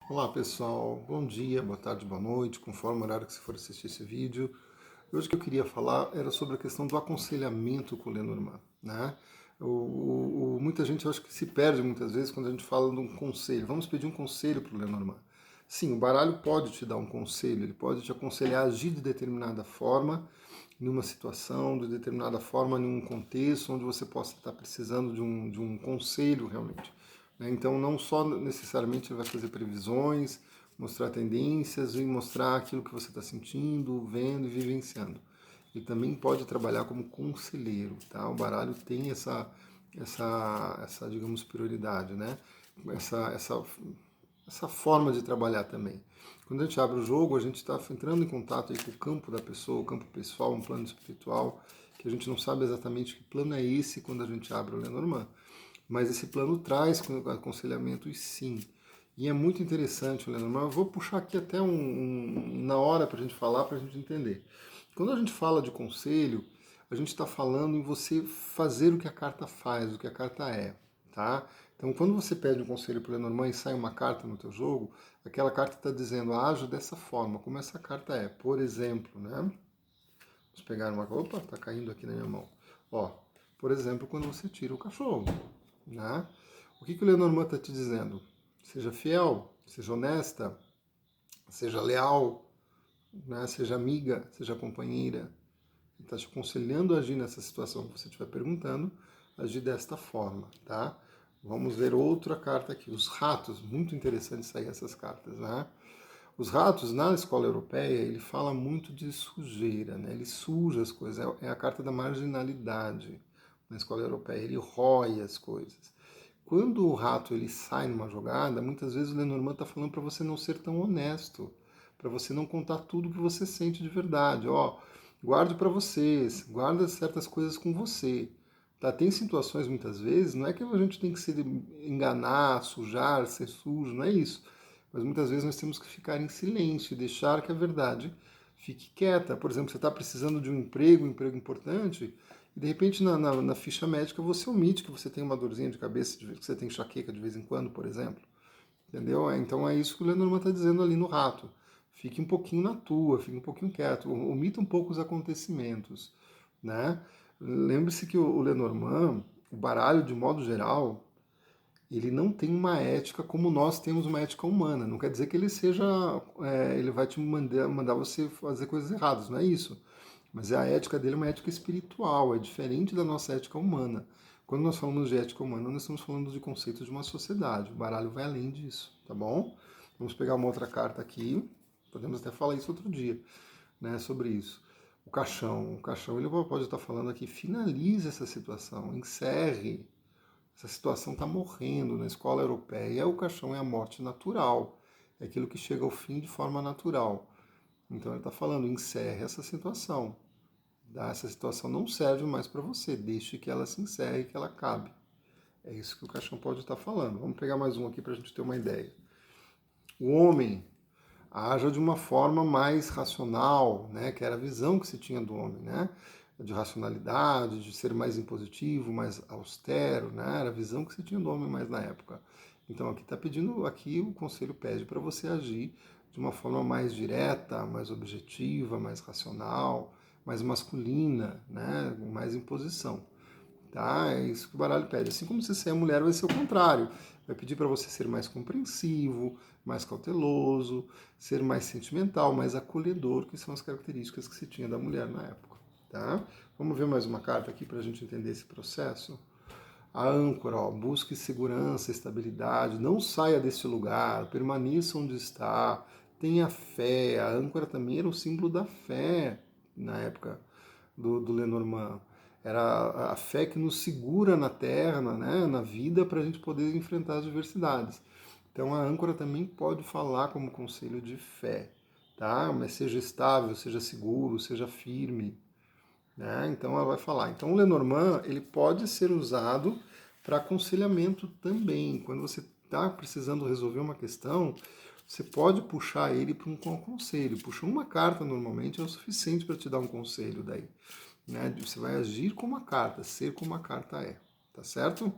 Olá pessoal, bom dia, boa tarde, boa noite, conforme o horário que você for assistir esse vídeo. Hoje o que eu queria falar era sobre a questão do aconselhamento com o Lenormand, né? Muita gente eu acho que se perde muitas vezes quando a gente fala de um conselho. Vamos pedir um conselho para o Lenormand. Sim, o baralho pode te dar um conselho, ele pode te aconselhar a agir de determinada forma, numa situação, de determinada forma, em um contexto onde você possa estar precisando de um conselho realmente. Né? Então, não só necessariamente ele vai fazer previsões, mostrar tendências e mostrar aquilo que você está sentindo, vendo e vivenciando. Ele também pode trabalhar como conselheiro, tá? O baralho tem essa digamos, prioridade, né? Essa forma de trabalhar também. Quando a gente abre o jogo, a gente está entrando em contato aí com o campo da pessoa, o campo pessoal, um plano espiritual, que a gente não sabe exatamente que plano é esse quando a gente abre o Lenormand. Mas esse plano traz aconselhamentos sim. E é muito interessante, Lenormand. Eu vou puxar aqui até na hora para a gente falar, para a gente entender. Quando a gente fala de conselho, a gente está falando em você fazer o que a carta faz, o que a carta é, tá? Então, quando você pede um conselho para o Lenormand e sai uma carta no teu jogo, aquela carta está dizendo, age dessa forma, como essa carta é. Por exemplo, né? Vamos pegar uma... Opa, tá caindo aqui na minha mão. Ó, por exemplo, quando você tira o cachorro, né? O que o Lenormand está te dizendo? Seja fiel, seja honesta, seja leal, né? Seja amiga, seja companheira. Ele está te aconselhando a agir nessa situação que você estiver perguntando, agir desta forma, tá? Vamos ver outra carta aqui. Os ratos, muito interessante sair essas cartas, né? Os ratos, na escola europeia, ele fala muito de sujeira, né? Ele suja as coisas, é a carta da marginalidade na escola europeia, ele rói as coisas. Quando o rato ele sai numa jogada, muitas vezes o Lenormand está falando para você não ser tão honesto, para você não contar tudo o que você sente de verdade. Ó, guarde para vocês, guarda certas coisas com você. Tá? Tem situações muitas vezes, não é que a gente tem que se enganar, sujar, ser sujo, não é isso. Mas muitas vezes nós temos que ficar em silêncio e deixar que a verdade fique quieta. Por exemplo, você está precisando de um emprego importante, e de repente na ficha médica você omite que você tem uma dorzinha de cabeça, que você tem enxaqueca de vez em quando, por exemplo. Entendeu? Então é isso que o Lenormand está dizendo ali no rato. Fique um pouquinho na tua, fique um pouquinho quieto, omita um pouco os acontecimentos. Né? Lembre-se que o Lenormand, o baralho de modo geral, ele não tem uma ética como nós temos uma ética humana. Não quer dizer que ele seja, ele vai te mandar você fazer coisas erradas, não é isso. Mas a ética dele é uma ética espiritual, é diferente da nossa ética humana. Quando nós falamos de ética humana, nós estamos falando de conceitos de uma sociedade. O baralho vai além disso, tá bom? Vamos pegar uma outra carta aqui. Podemos até falar isso outro dia, né, sobre isso. O caixão ele pode estar falando aqui, finalize essa situação, encerre. Essa situação está morrendo na escola europeia. O caixão é a morte natural, é aquilo que chega ao fim de forma natural. Então ele está falando, encerre essa situação. Essa situação não serve mais para você, deixe que ela se encerre, que ela acabe. É isso que o caixão pode estar falando. Vamos pegar mais um aqui para a gente ter uma ideia. O homem haja de uma forma mais racional, né, que era a visão que se tinha do homem, né, de racionalidade, de ser mais impositivo, mais austero, né, era a visão que se tinha do homem mais na época. Então aqui está pedindo, aqui o conselho pede para você agir de uma forma mais direta, mais objetiva, mais racional, mais masculina, né, mais imposição. Tá? É isso que o baralho pede. Assim como se você é mulher, vai ser o contrário. Vai pedir para você ser mais compreensivo, mais cauteloso, ser mais sentimental, mais acolhedor, que são as características que se tinha da mulher na época. Tá? Vamos ver mais uma carta aqui para a gente entender esse processo. A âncora, ó, busque segurança, estabilidade, não saia desse lugar, permaneça onde está, tenha fé. A âncora também era o símbolo da fé na época do Lenormand. Era a fé que nos segura na terra, né, na vida, para a gente poder enfrentar as adversidades. Então a âncora também pode falar como conselho de fé, tá? Mas seja estável, seja seguro, seja firme, né? Então ela vai falar. Então o Lenormand ele pode ser usado para aconselhamento também. Quando você está precisando resolver uma questão, você pode puxar ele para um conselho. Puxa uma carta normalmente é o suficiente para te dar um conselho daí. Né? Você vai agir como a carta, ser como a carta é, tá certo?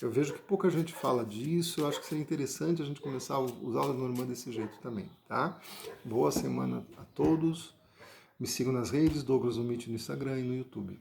Eu vejo que pouca gente fala disso, eu acho que seria interessante a gente começar a usar o Lenormand desse jeito também, tá? Boa semana a todos. Me sigam nas redes, Douglas Omite no Instagram e no YouTube.